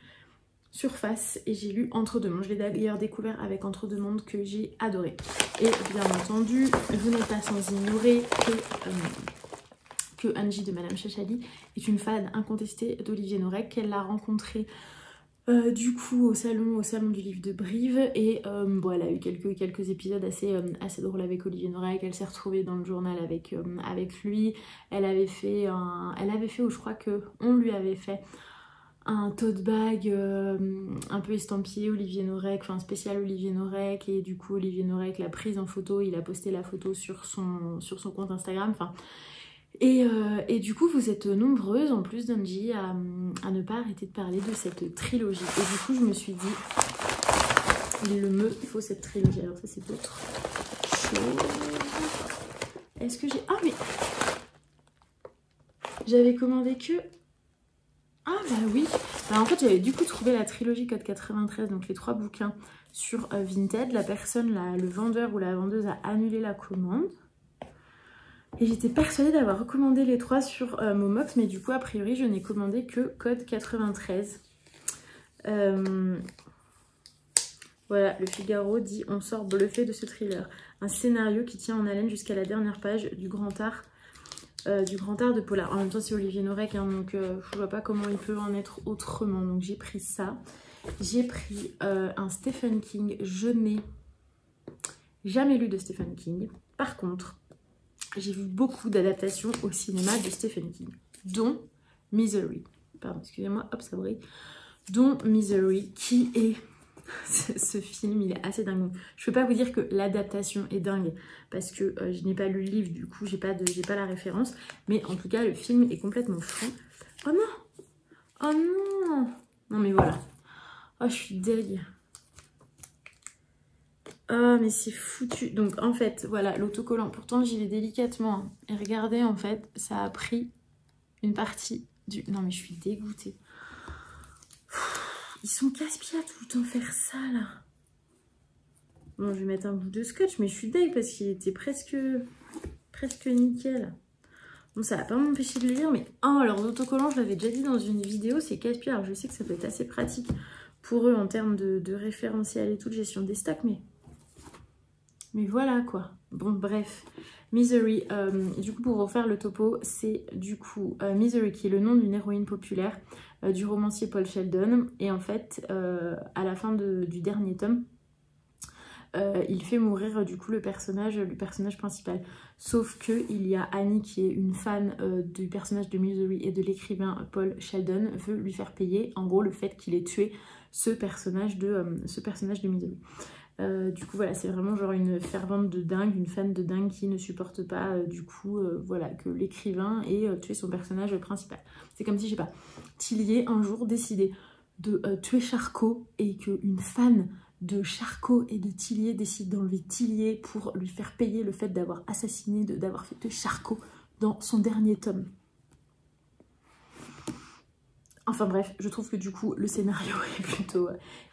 Surface et j'ai lu Entre deux mondes. Je l'ai d'ailleurs découvert avec Entre deux mondes que j'ai adoré. Et bien entendu, vous n'êtes pas sans ignorer que Angie de Madame Chachali est une fan incontestée d'Olivier Norek, qu'elle l'a rencontré du coup au salon du livre de Brive et bon, elle a eu quelques épisodes assez drôles avec Olivier Norek. Elle s'est retrouvée dans le journal avec lui. Elle avait fait où je crois que on lui avait fait un tote bag un peu estampillé Olivier Norek, enfin spécial Olivier Norek, et du coup Olivier Norek l'a prise en photo, il a posté la photo sur son compte Instagram, enfin et du coup vous êtes nombreuses en plus d'Angie à ne pas arrêter de parler de cette trilogie, et du coup je me suis dit il me faut cette trilogie. Alors ça c'est d'autres choses. Est-ce que j'ai... Ah mais j'avais commandé que... Ah bah oui, bah, en fait j'avais du coup trouvé la trilogie Code 93, donc les 3 bouquins sur Vinted. La personne, le vendeur ou la vendeuse a annulé la commande. Et j'étais persuadée d'avoir recommandé les 3 sur Momox, mais du coup a priori je n'ai commandé que Code 93. Voilà, le Figaro dit « On sort bluffé de ce thriller ». Un scénario qui tient en haleine jusqu'à la dernière page du grand art de polar. En même temps c'est Olivier Norek, hein, donc je vois pas comment il peut en être autrement. Donc j'ai pris ça. J'ai pris un Stephen King. Je n'ai jamais lu de Stephen King. Par contre, j'ai vu beaucoup d'adaptations au cinéma de Stephen King, dont Misery. Pardon, excusez-moi, hop, ça brille. Dont Misery, qui est... ce film, il est assez dingue. Je peux pas vous dire que l'adaptation est dingue parce que je n'ai pas lu le livre, du coup j'ai pas la référence, mais en tout cas le film est complètement fou. Oh non, oh non, non mais voilà. Oh je suis deg. Oh mais c'est foutu. Donc en fait voilà l'autocollant, pourtant j'y vais délicatement, hein. Et regardez en fait ça a pris une partie du... Non mais je suis dégoûtée. Ils sont casse-pieds à tout le temps faire ça là. Bon, je vais mettre un bout de scotch, mais je suis deg parce qu'il était presque nickel. Bon, ça va pas m'empêcher de le lire, mais oh, leurs autocollants, je l'avais déjà dit dans une vidéo, c'est casse-pieds. Alors je sais que ça peut être assez pratique pour eux en termes de référentiel et tout, de gestion des stocks, mais voilà quoi. Bon, bref. Misery, du coup pour refaire le topo, c'est du coup Misery qui est le nom d'une héroïne populaire du romancier Paul Sheldon. Et en fait, à la fin du dernier tome, il fait mourir du coup le personnage principal. Sauf que il y a Annie qui est une fan du personnage de Misery et de l'écrivain Paul Sheldon veut lui faire payer en gros le fait qu'il ait tué ce personnage de Misery. Du coup voilà, c'est vraiment genre une fervente de dingue, une fan de dingue qui ne supporte pas du coup voilà, que l'écrivain ait tué son personnage principal. C'est comme si, je sais pas, Tillier un jour décidait de tuer Charcot et qu'une fan de Charcot et de Tillier décide d'enlever Tillier pour lui faire payer le fait d'avoir assassiné, d'avoir fait tuer Charcot dans son dernier tome. Enfin bref, je trouve que du coup le scénario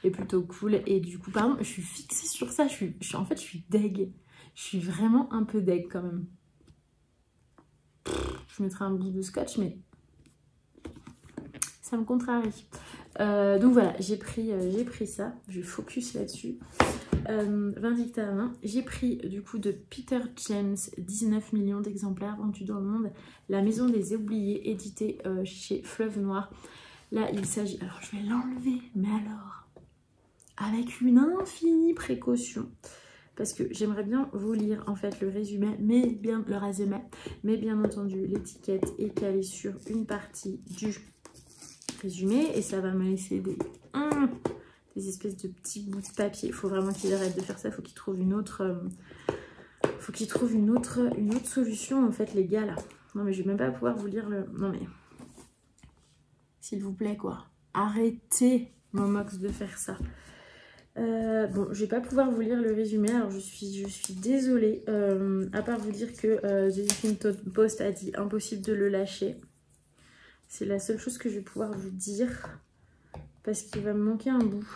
est plutôt cool et du coup pardon, je suis fixée sur ça, en fait je suis deg. Je suis vraiment un peu deg quand même. Je mettrai un bout de scotch mais ça me contrarie. Donc voilà, j'ai pris ça, je focus là-dessus. Vindicta à main. J'ai pris du coup de Peter James, 19 millions d'exemplaires vendus dans le monde. La Maison des Oubliés, édité chez Fleuve Noir. Là, il s'agit... Alors, je vais l'enlever, mais alors... avec une infinie précaution. Parce que j'aimerais bien vous lire, en fait, le résumé, mais bien entendu, l'étiquette est calée sur une partie du résumé. Et ça va me laisser des espèces de petits bouts de papier. Il faut vraiment qu'ils arrêtent de faire ça. Il faut qu'ils trouvent une autre... une autre solution, en fait, les gars, là. Non, mais je vais même pas pouvoir vous lire le... Non, mais... s'il vous plaît, quoi. Arrêtez, Momox, de faire ça. Bon, je vais pas pouvoir vous lire le résumé, alors je suis désolée. À part vous dire que The Huffington Post a dit impossible de le lâcher. C'est la seule chose que je vais pouvoir vous dire. Parce qu'il va me manquer un bout.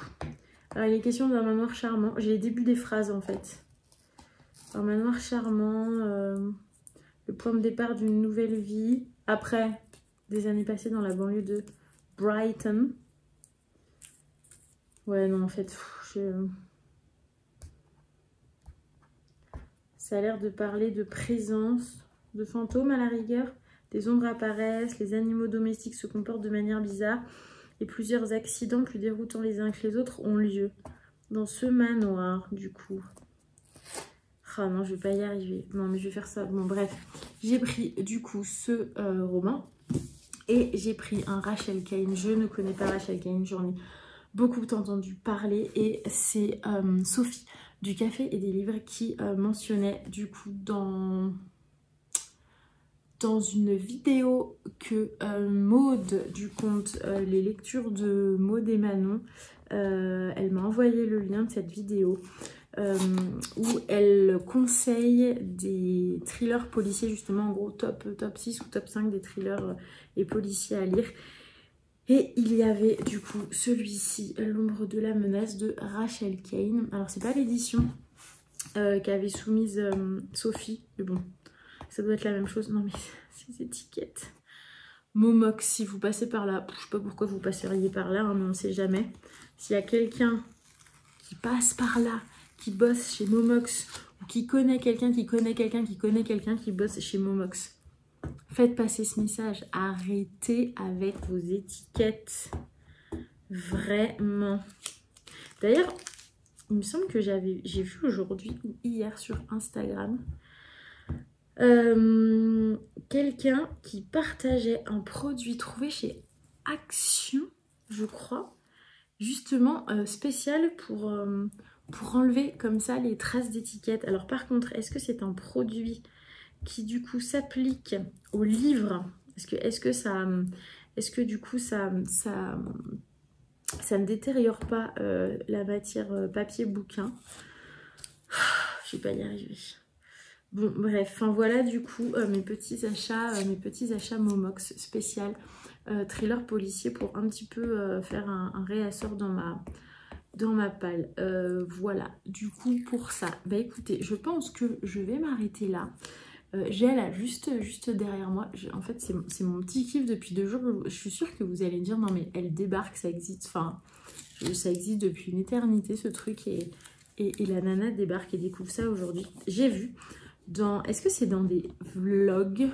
Alors, il est question d'un manoir charmant. J'ai les débuts des phrases, en fait. Un manoir charmant. Le point de départ d'une nouvelle vie. Après des années passées dans la banlieue de Brighton. Ouais, non, en fait, ça a l'air de parler de présence, de fantômes à la rigueur. Des ombres apparaissent, les animaux domestiques se comportent de manière bizarre et plusieurs accidents plus déroutants les uns que les autres ont lieu dans ce manoir, du coup. Ah non, je vais pas y arriver. Non, mais je vais faire ça. Bon, bref. J'ai pris, du coup, ce roman. Et j'ai pris un Rachel Caine. Je ne connais pas Rachel Caine. J'en ai beaucoup entendu parler. Et c'est Sophie du Café et des Livres qui mentionnait, du coup, dans une vidéo que Maud du compte Les Lectures de Maud et Manon, elle m'a envoyé le lien de cette vidéo où elle conseille des thrillers policiers, justement, en gros top 6 ou top 5 des thrillers et policiers à lire. Et il y avait du coup celui-ci, L'ombre de la menace de Rachel Caine. Alors c'est pas l'édition qu'avait soumise Sophie, mais bon, ça doit être la même chose. Non mais ces étiquettes. Momox, si vous passez par là, je sais pas pourquoi vous passeriez par là, hein, mais on sait jamais. S'il y a quelqu'un qui passe par là, qui bosse chez Momox, ou qui connaît quelqu'un qui connaît quelqu'un qui connaît quelqu'un qui bosse chez Momox, faites passer ce message. Arrêtez avec vos étiquettes. Vraiment. D'ailleurs, il me semble que j'ai vu aujourd'hui ou hier sur Instagram quelqu'un qui partageait un produit trouvé chez Action, je crois, justement spécial pour enlever comme ça les traces d'étiquettes. Alors par contre, est-ce que c'est un produit qui du coup s'applique au livre? Est-ce que du coup ça ne détériore pas la matière papier bouquin? Je vais pas y arriver. Bon bref, enfin voilà du coup mes petits achats Momox spécial thriller policier pour un petit peu faire un réassort dans ma palle. Voilà, du coup pour ça, bah écoutez, je pense que je vais m'arrêter là. J'ai là juste derrière moi, en fait c'est mon petit kiff depuis 2 jours. Je suis sûre que vous allez dire non mais elle débarque, ça existe, enfin ça existe depuis une éternité ce truc et la nana débarque et découvre ça aujourd'hui. J'ai vu est-ce que c'est dans des vlogs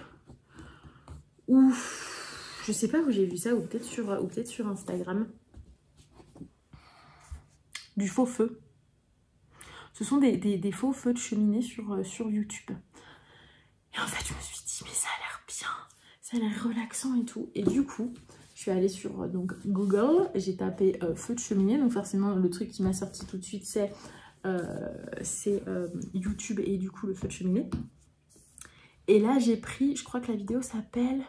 ou je sais pas où j'ai vu ça, ou peut-être sur Instagram, du faux feu. Ce sont des faux feux de cheminée sur YouTube. Et en fait, je me suis dit, mais ça a l'air bien, ça a l'air relaxant et tout. Et du coup, je suis allée sur donc, Google, j'ai tapé feu de cheminée. Donc forcément, le truc qui m'a sorti tout de suite, c'est YouTube et du coup le feu de cheminée. Et là, j'ai pris, je crois que la vidéo s'appelle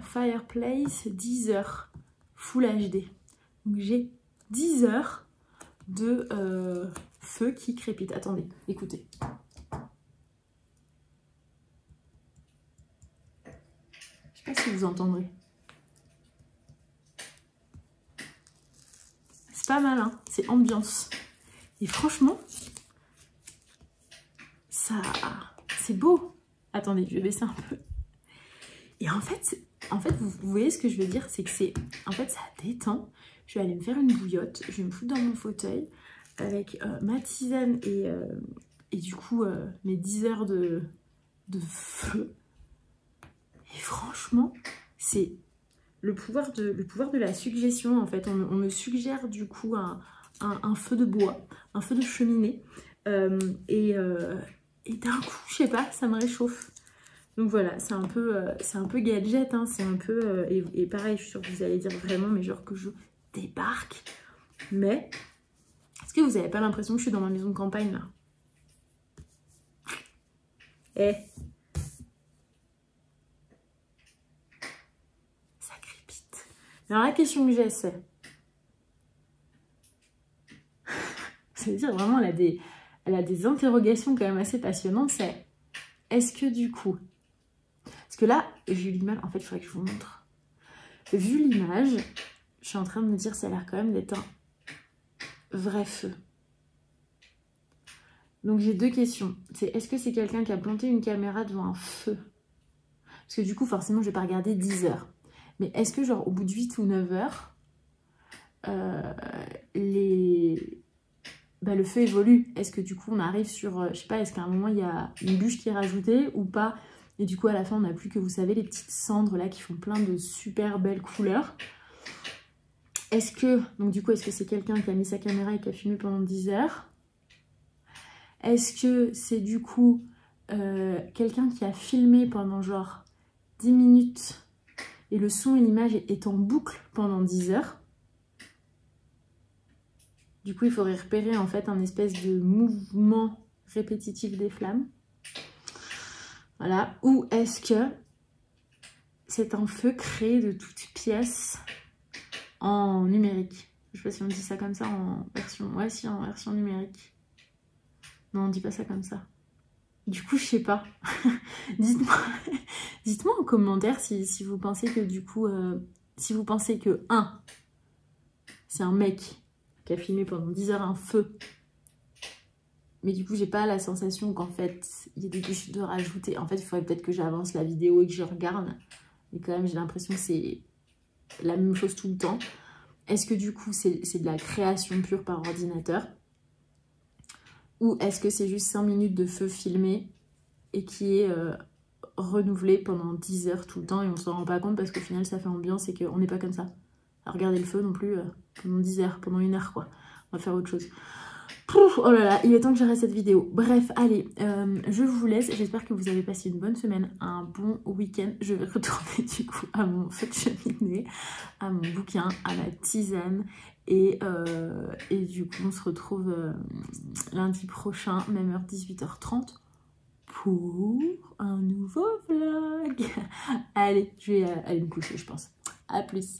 Fireplace 10 heures Full HD. Donc j'ai 10 heures de feu qui crépite. Attendez, écoutez. Je sais pas si vous entendrez. C'est pas mal, hein, c'est ambiance. Et franchement, ça, c'est beau. Attendez, je vais baisser un peu. Et en fait vous voyez ce que je veux dire, c'est que c'est, en fait, ça détend. Je vais aller me faire une bouillotte, je vais me foutre dans mon fauteuil avec ma tisane et du coup mes 10 heures de feu. Et franchement, c'est le pouvoir de la suggestion en fait. On me suggère du coup un feu de bois, un feu de cheminée. Et d'un coup, je sais pas, ça me réchauffe. Donc voilà, c'est un peu gadget, hein, c'est un peu... et pareil, je suis sûre que vous allez dire vraiment, mais genre que je débarque. Mais, est-ce que vous n'avez pas l'impression que je suis dans ma maison de campagne là? Eh, ça crépite. Alors la question que j'ai, c'est... C'est-à-dire vraiment, elle a des interrogations quand même assez passionnantes, c'est... Est-ce que du coup... Parce que là, vu l'image, en fait, il faudrait que je vous montre. Vu l'image, je suis en train de me dire, ça a l'air quand même d'être un vrai feu. Donc j'ai deux questions. C'est est-ce que c'est quelqu'un qui a planté une caméra devant un feu? Parce que du coup, forcément, je vais pas regarder 10 heures. Mais est-ce que genre au bout de 8 ou 9 heures, le feu évolue? Est-ce que du coup, on arrive sur, je sais pas, est-ce qu'à un moment, il y a une bûche qui est rajoutée ou pas? Et du coup, à la fin, on n'a plus que, vous savez, les petites cendres là qui font plein de super belles couleurs. Est-ce que, donc du coup, est-ce que c'est quelqu'un qui a mis sa caméra et qui a filmé pendant 10 heures? Est-ce que c'est du coup quelqu'un qui a filmé pendant genre 10 minutes et le son et l'image est en boucle pendant 10 heures? Du coup, il faudrait repérer en fait un espèce de mouvement répétitif des flammes. Voilà. Ou est-ce que c'est un feu créé de toutes pièces en numérique? Je sais pas si on dit ça comme ça en version... Ouais, si, en version numérique. Non, on dit pas ça comme ça. Du coup, je sais pas. Dites-moi en commentaire si vous pensez que du coup... si vous pensez que, c'est un mec qui a filmé pendant 10 heures un feu. Mais du coup, j'ai pas la sensation qu'en fait, il y a des bûches de rajouter. En fait, il faudrait peut-être que j'avance la vidéo et que je regarde. Mais quand même, j'ai l'impression que c'est la même chose tout le temps. Est-ce que du coup, c'est de la création pure par ordinateur? Ou est-ce que c'est juste 5 minutes de feu filmé et qui est renouvelé pendant 10 heures tout le temps et on s'en rend pas compte parce qu'au final, ça fait ambiance et qu'on n'est pas comme ça. À regarder le feu non plus pendant 10 heures, pendant 1 heure quoi. On va faire autre chose. Pouf, oh là là, il est temps que j'arrête cette vidéo. Bref, allez, je vous laisse. J'espère que vous avez passé une bonne semaine, un bon week-end. Je vais retourner du coup à mon feu de cheminée, à mon bouquin, à ma tisane. Et du coup, on se retrouve lundi prochain, même heure 18h30, pour un nouveau vlog. Allez, je vais aller me coucher, je pense. À plus.